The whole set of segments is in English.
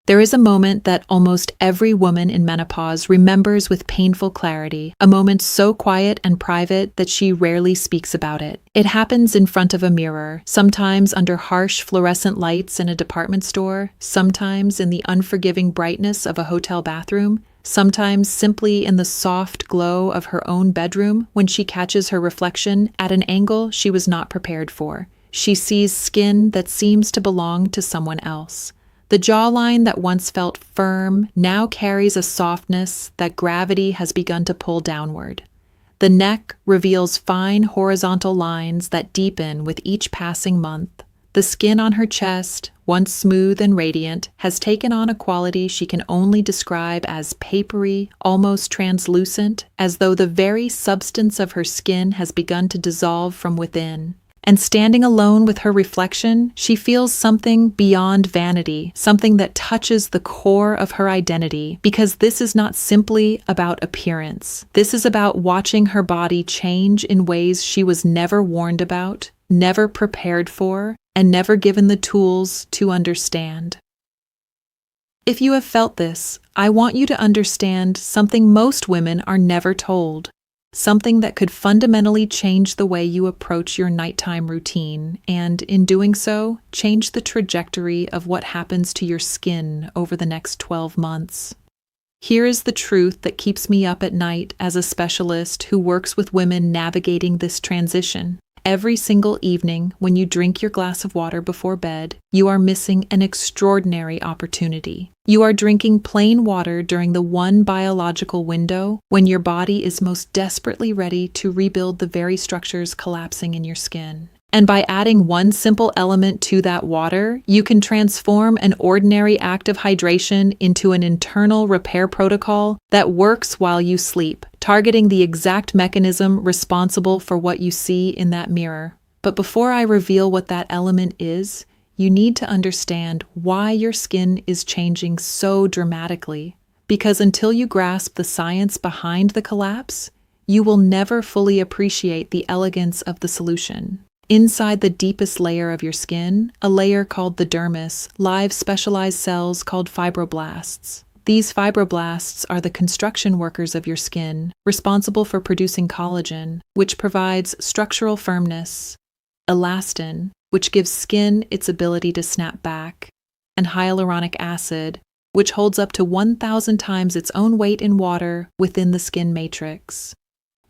There is a moment that almost every woman in menopause remembers with painful clarity, a moment so quiet and private that she rarely speaks about it. It happens in front of a mirror, sometimes under harsh fluorescent lights in a department store, sometimes in the unforgiving brightness of a hotel bathroom, sometimes simply in the soft glow of her own bedroom when she catches her reflection at an angle she was not prepared for. She sees skin that seems to belong to someone else. The jawline that once felt firm now carries a softness that gravity has begun to pull downward. The neck reveals fine horizontal lines that deepen with each passing month. The skin on her chest, once smooth and radiant, has taken on a quality she can only describe as papery, almost translucent, as though the very substance of her skin has begun to dissolve from within. And standing alone with her reflection, she feels something beyond vanity, something that touches the core of her identity, because this is not simply about appearance. This is about watching her body change in ways she was never warned about, never prepared for, and never given the tools to understand. If you have felt this, I want you to understand something most women are never told. Something that could fundamentally change the way you approach your nighttime routine, and in doing so, change the trajectory of what happens to your skin over the next 12 months. Here is the truth that keeps me up at night as a specialist who works with women navigating this transition. Every single evening, when you drink your glass of water before bed, you are missing an extraordinary opportunity. You are drinking plain water during the one biological window when your body is most desperately ready to rebuild the very structures collapsing in your skin. And by adding one simple element to that water, you can transform an ordinary act of hydration into an internal repair protocol that works while you sleep, targeting the exact mechanism responsible for what you see in that mirror. But before I reveal what that element is, you need to understand why your skin is changing so dramatically. Because until you grasp the science behind the collapse, you will never fully appreciate the elegance of the solution. Inside the deepest layer of your skin, a layer called the dermis, live specialized cells called fibroblasts. These fibroblasts are the construction workers of your skin, responsible for producing collagen, which provides structural firmness, elastin, which gives skin its ability to snap back, and hyaluronic acid, which holds up to 1,000 times its own weight in water within the skin matrix.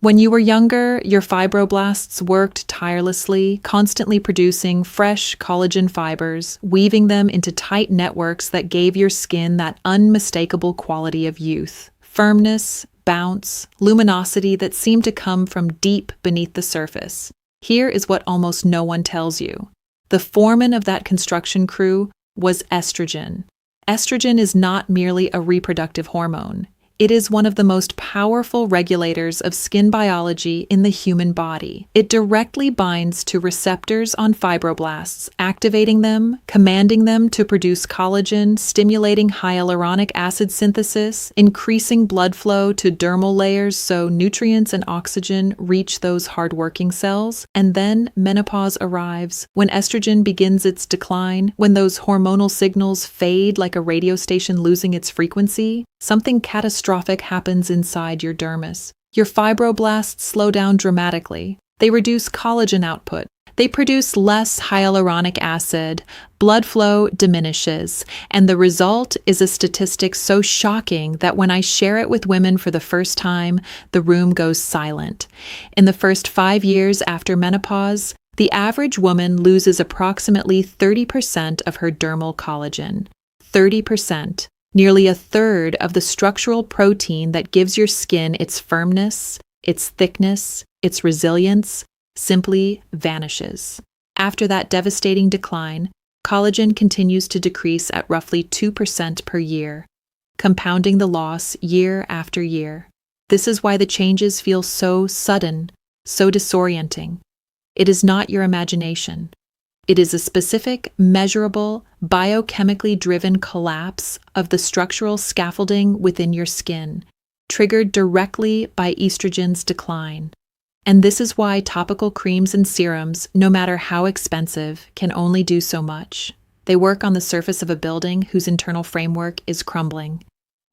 When you were younger, your fibroblasts worked tirelessly, constantly producing fresh collagen fibers, weaving them into tight networks that gave your skin that unmistakable quality of youth. Firmness, bounce, luminosity that seemed to come from deep beneath the surface. Here is what almost no one tells you. The foreman of that construction crew was estrogen. Estrogen is not merely a reproductive hormone. It is one of the most powerful regulators of skin biology in the human body. It directly binds to receptors on fibroblasts, activating them, commanding them to produce collagen, stimulating hyaluronic acid synthesis, increasing blood flow to dermal layers so nutrients and oxygen reach those hardworking cells. And then menopause arrives, when estrogen begins its decline, when those hormonal signals fade like a radio station losing its frequency. Something catastrophic happens inside your dermis. Your fibroblasts slow down dramatically. They reduce collagen output. They produce less hyaluronic acid. Blood flow diminishes. And the result is a statistic so shocking that when I share it with women for the first time, the room goes silent. In the first 5 years after menopause, the average woman loses approximately 30% of her dermal collagen. 30%. Nearly a third of the structural protein that gives your skin its firmness, its thickness, its resilience, simply vanishes. After that devastating decline, collagen continues to decrease at roughly 2% per year, compounding the loss year after year. This is why the changes feel so sudden, so disorienting. It is not your imagination. It is a specific, measurable, biochemically driven collapse of the structural scaffolding within your skin, triggered directly by estrogen's decline. And this is why topical creams and serums, no matter how expensive, can only do so much. They work on the surface of a building whose internal framework is crumbling.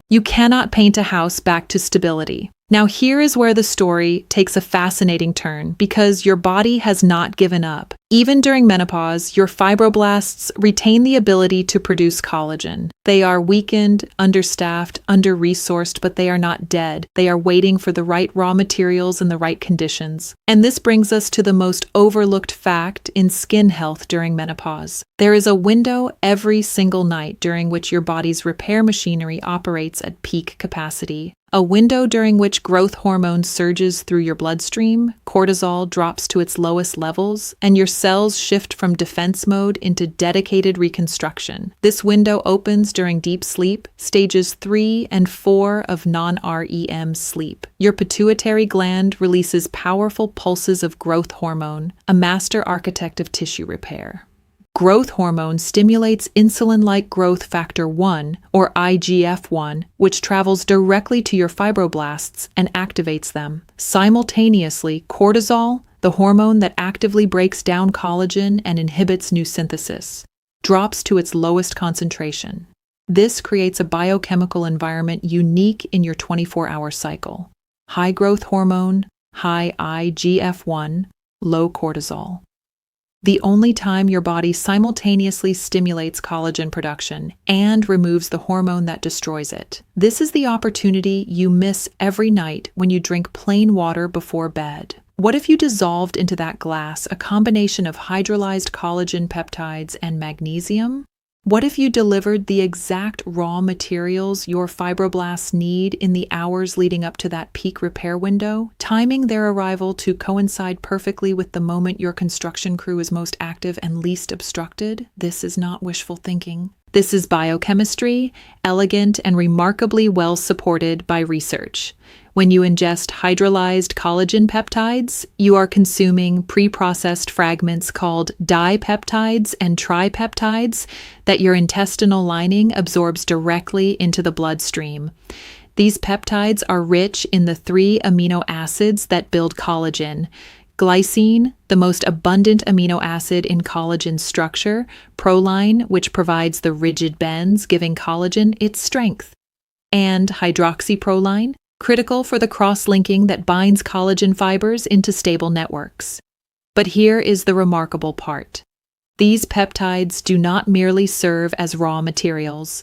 You cannot paint a house back to stability. Now here is where the story takes a fascinating turn because your body has not given up. Even during menopause, your fibroblasts retain the ability to produce collagen. They are weakened, understaffed, under-resourced, but they are not dead. They are waiting for the right raw materials and the right conditions. And this brings us to the most overlooked fact in skin health during menopause. There is a window every single night during which your body's repair machinery operates at peak capacity. A window during which growth hormone surges through your bloodstream, cortisol drops to its lowest levels, and your cells shift from defense mode into dedicated reconstruction. This window opens during deep sleep, stages 3 and 4 of non-REM sleep. Your pituitary gland releases powerful pulses of growth hormone, a master architect of tissue repair. Growth hormone stimulates insulin-like growth factor 1, or IGF-1, which travels directly to your fibroblasts and activates them. Simultaneously, cortisol, the hormone that actively breaks down collagen and inhibits new synthesis, drops to its lowest concentration. This creates a biochemical environment unique in your 24-hour cycle. High growth hormone, high IGF-1, low cortisol. The only time your body simultaneously stimulates collagen production and removes the hormone that destroys it. This is the opportunity you miss every night when you drink plain water before bed. What if you dissolved into that glass a combination of hydrolyzed collagen peptides and magnesium? What if you delivered the exact raw materials your fibroblasts need in the hours leading up to that peak repair window, timing their arrival to coincide perfectly with the moment your construction crew is most active and least obstructed? This is not wishful thinking. This is biochemistry, elegant and remarkably well supported by research. When you ingest hydrolyzed collagen peptides, you are consuming pre-processed fragments called dipeptides and tripeptides that your intestinal lining absorbs directly into the bloodstream. These peptides are rich in the 3 amino acids that build collagen: glycine, the most abundant amino acid in collagen structure; proline, which provides the rigid bends, giving collagen its strength; and hydroxyproline, critical for the cross-linking that binds collagen fibers into stable networks. But here is the remarkable part. These peptides do not merely serve as raw materials.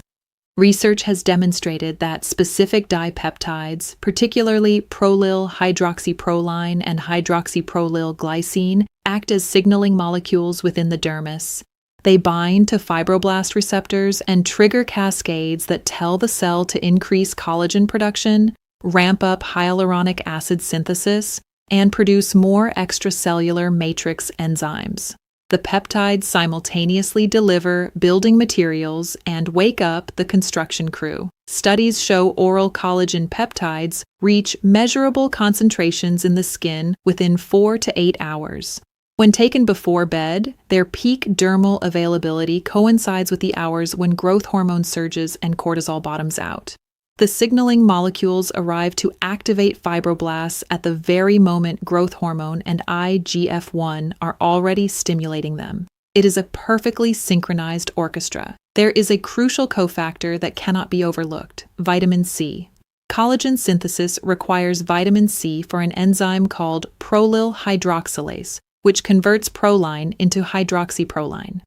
Research has demonstrated that specific dipeptides, particularly prolyl hydroxyproline and hydroxyprolyl glycine, act as signaling molecules within the dermis. They bind to fibroblast receptors and trigger cascades that tell the cell to increase collagen production, ramp up hyaluronic acid synthesis, and produce more extracellular matrix enzymes. The peptides simultaneously deliver building materials and wake up the construction crew. Studies show oral collagen peptides reach measurable concentrations in the skin within 4 to 8 hours. When taken before bed, their peak dermal availability coincides with the hours when growth hormone surges and cortisol bottoms out. The signaling molecules arrive to activate fibroblasts at the very moment growth hormone and IGF-1 are already stimulating them. It is a perfectly synchronized orchestra. There is a crucial cofactor that cannot be overlooked: vitamin C. Collagen synthesis requires vitamin C for an enzyme called prolyl hydroxylase, which converts proline into hydroxyproline.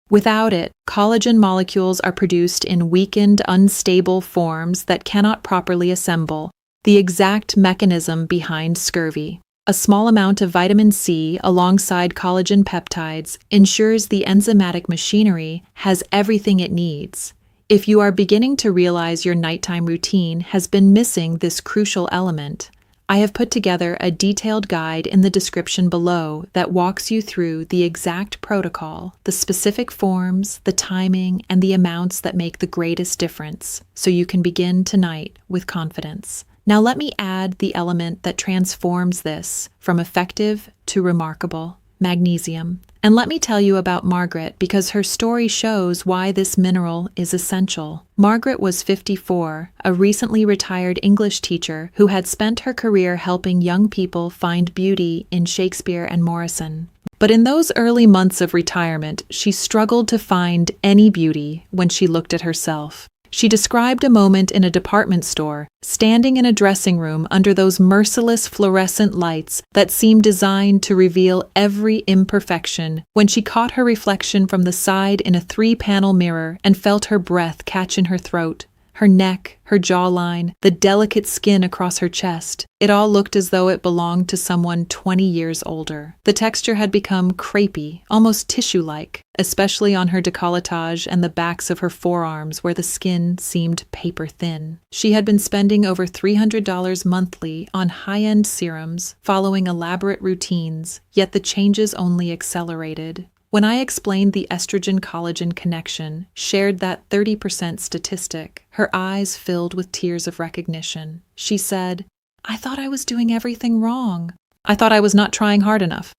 Without it, collagen molecules are produced in weakened, unstable forms that cannot properly assemble, the exact mechanism behind scurvy. A small amount of vitamin C alongside collagen peptides ensures the enzymatic machinery has everything it needs. If you are beginning to realize your nighttime routine has been missing this crucial element, I have put together a detailed guide in the description below that walks you through the exact protocol, the specific forms, the timing, and the amounts that make the greatest difference, so you can begin tonight with confidence. Now let me add the element that transforms this from effective to remarkable: magnesium. And let me tell you about Margaret because her story shows why this mineral is essential. Margaret was 54, a recently retired English teacher who had spent her career helping young people find beauty in Shakespeare and Morrison. But in those early months of retirement, she struggled to find any beauty when she looked at herself. She described a moment in a department store, standing in a dressing room under those merciless fluorescent lights that seemed designed to reveal every imperfection, when she caught her reflection from the side in a 3-panel mirror and felt her breath catch in her throat, her neck, her jawline, the delicate skin across her chest. It all looked as though it belonged to someone 20 years older. The texture had become crepey, almost tissue-like, especially on her décolletage and the backs of her forearms where the skin seemed paper-thin. She had been spending over $300 monthly on high-end serums, following elaborate routines, yet the changes only accelerated. When I explained the estrogen-collagen connection, shared that 30% statistic, her eyes filled with tears of recognition. She said, "I thought I was doing everything wrong. I thought I was not trying hard enough."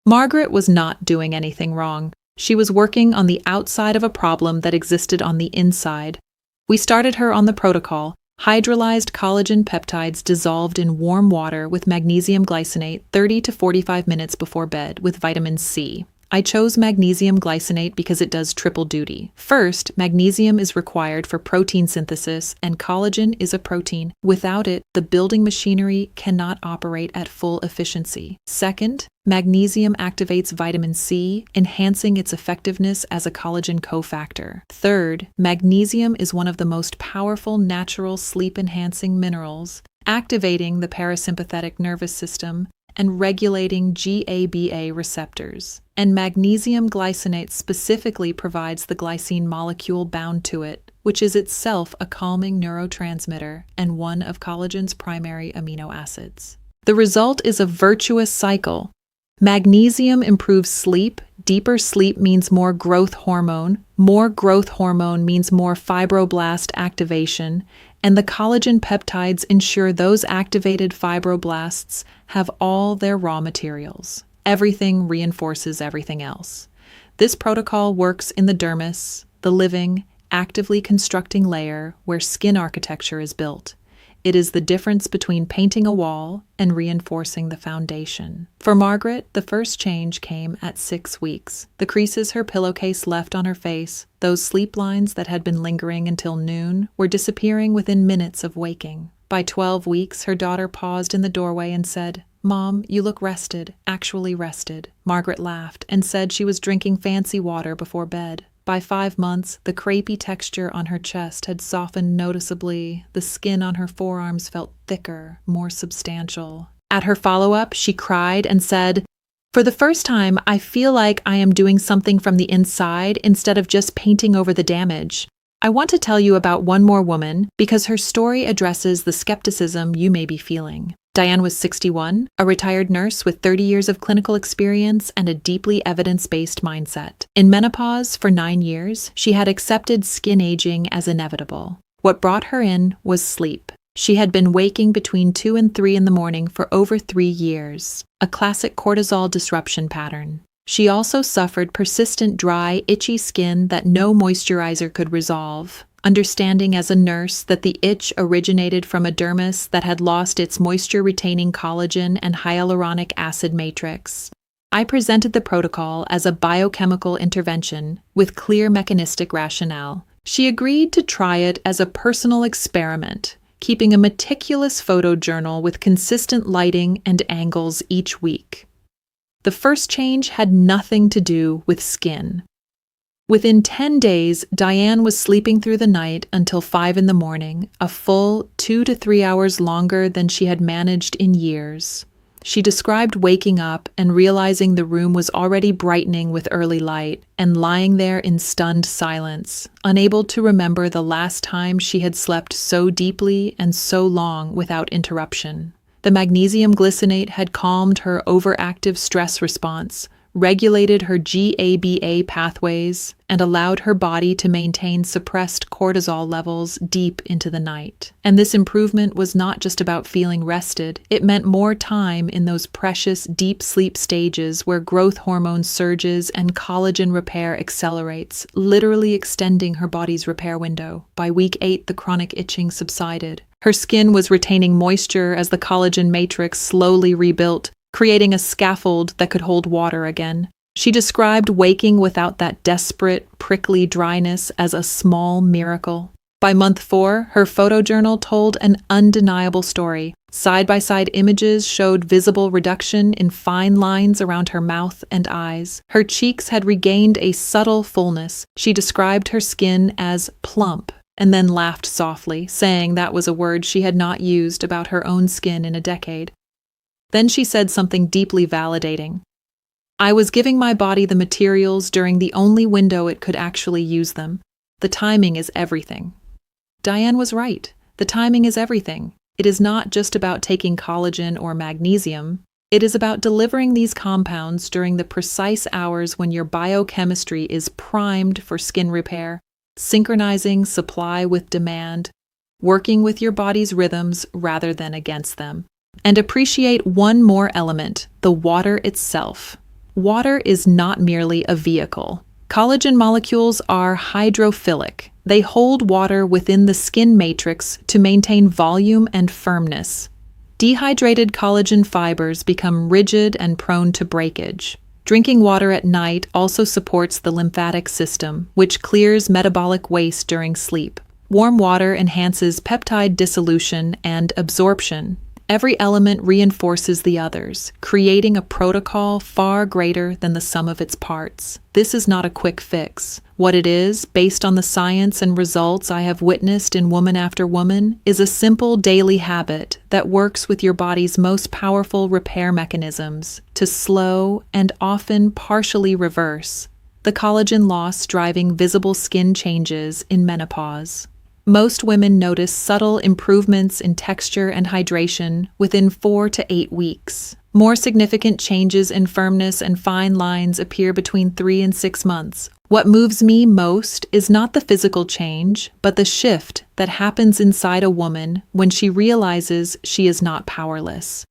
Margaret was not doing anything wrong. She was working on the outside of a problem that existed on the inside. We started her on the protocol, hydrolyzed collagen peptides dissolved in warm water with magnesium glycinate 30 to 45 minutes before bed with vitamin C. I chose magnesium glycinate because it does triple duty. First, magnesium is required for protein synthesis, and collagen is a protein. Without it, the building machinery cannot operate at full efficiency. Second, magnesium activates vitamin C, enhancing its effectiveness as a collagen cofactor. Third, magnesium is one of the most powerful natural sleep-enhancing minerals, activating the parasympathetic nervous system and regulating GABA receptors. And magnesium glycinate specifically provides the glycine molecule bound to it, which is itself a calming neurotransmitter and one of collagen's primary amino acids. The result is a virtuous cycle. Magnesium improves sleep. Deeper sleep means more growth hormone means more fibroblast activation, and the collagen peptides ensure those activated fibroblasts have all their raw materials. Everything reinforces everything else. This protocol works in the dermis, the living, actively constructing layer where skin architecture is built. It is the difference between painting a wall and reinforcing the foundation. For Margaret, the first change came at 6 weeks. The creases her pillowcase left on her face, those sleep lines that had been lingering until noon, were disappearing within minutes of waking. By 12 weeks, her daughter paused in the doorway and said, "Mom, you look rested, actually rested." Margaret laughed and said she was drinking fancy water before bed. By 5 months, the crepey texture on her chest had softened noticeably. The skin on her forearms felt thicker, more substantial. At her follow-up, she cried and said, "For the first time, I feel like I am doing something from the inside instead of just painting over the damage." I want to tell you about one more woman because her story addresses the skepticism you may be feeling. Diane was 61, a retired nurse with 30 years of clinical experience and a deeply evidence-based mindset. In menopause, for 9 years, she had accepted skin aging as inevitable. What brought her in was sleep. She had been waking between 2 and 3 in the morning for over 3 years, a classic cortisol disruption pattern. She also suffered persistent dry, itchy skin that no moisturizer could resolve, understanding as a nurse that the itch originated from a dermis that had lost its moisture-retaining collagen and hyaluronic acid matrix. I presented the protocol as a biochemical intervention with clear mechanistic rationale. She agreed to try it as a personal experiment, keeping a meticulous photo journal with consistent lighting and angles each week. The first change had nothing to do with skin. Within 10 days, Diane was sleeping through the night until 5 in the morning, a full 2 to 3 hours longer than she had managed in years. She described waking up and realizing the room was already brightening with early light and lying there in stunned silence, unable to remember the last time she had slept so deeply and so long without interruption. The magnesium glycinate had calmed her overactive stress response, regulated her GABA pathways, and allowed her body to maintain suppressed cortisol levels deep into the night. And this improvement was not just about feeling rested, it meant more time in those precious deep sleep stages where growth hormone surges and collagen repair accelerates, literally extending her body's repair window. By week 8, the chronic itching subsided. Her skin was retaining moisture as the collagen matrix slowly rebuilt, creating a scaffold that could hold water again. She described waking without that desperate, prickly dryness as a small miracle. By month 4, her photojournal told an undeniable story. Side-by-side images showed visible reduction in fine lines around her mouth and eyes. Her cheeks had regained a subtle fullness. She described her skin as plump, and then laughed softly, saying that was a word she had not used about her own skin in a decade. Then she said something deeply validating. I was giving my body the materials during the only window it could actually use them. The timing is everything. Diane was right. The timing is everything. It is not just about taking collagen or magnesium. It is about delivering these compounds during the precise hours when your biochemistry is primed for skin repair, synchronizing supply with demand, working with your body's rhythms rather than against them. And appreciate one more element, the water itself. Water is not merely a vehicle. Collagen molecules are hydrophilic. They hold water within the skin matrix to maintain volume and firmness. Dehydrated collagen fibers become rigid and prone to breakage. Drinking water at night also supports the lymphatic system, which clears metabolic waste during sleep. Warm water enhances peptide dissolution and absorption. Every element reinforces the others, creating a protocol far greater than the sum of its parts. This is not a quick fix. What it is, based on the science and results I have witnessed in woman after woman, is a simple daily habit that works with your body's most powerful repair mechanisms to slow and often partially reverse the collagen loss driving visible skin changes in menopause. Most women notice subtle improvements in texture and hydration within 4 to 8 weeks. More significant changes in firmness and fine lines appear between 3 and 6 months. What moves me most is not the physical change, but the shift that happens inside a woman when she realizes she is not powerless.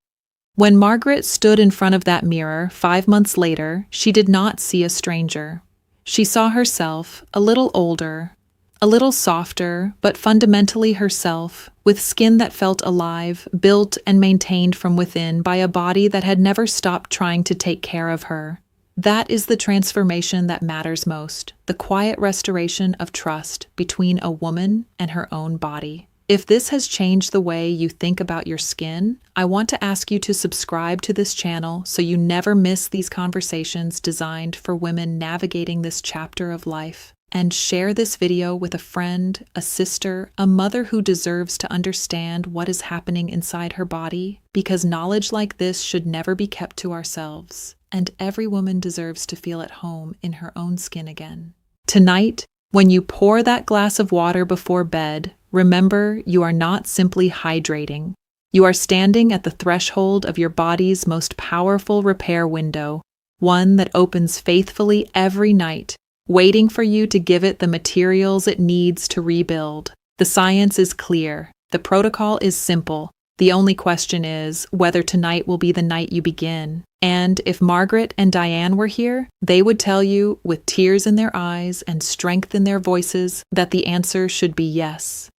When Margaret stood in front of that mirror 5 months later, she did not see a stranger. She saw herself a little older, a little softer, but fundamentally herself, with skin that felt alive, built and maintained from within by a body that had never stopped trying to take care of her. That is the transformation that matters most, the quiet restoration of trust between a woman and her own body. If this has changed the way you think about your skin, I want to ask you to subscribe to this channel so you never miss these conversations designed for women navigating this chapter of life. And share this video with a friend, a sister, a mother who deserves to understand what is happening inside her body, because knowledge like this should never be kept to ourselves, and every woman deserves to feel at home in her own skin again. Tonight, when you pour that glass of water before bed, remember you are not simply hydrating. You are standing at the threshold of your body's most powerful repair window, one that opens faithfully every night, waiting for you to give it the materials it needs to rebuild. The science is clear. The protocol is simple. The only question is whether tonight will be the night you begin. And if Margaret and Diane were here, they would tell you, with tears in their eyes and strength in their voices, that the answer should be yes.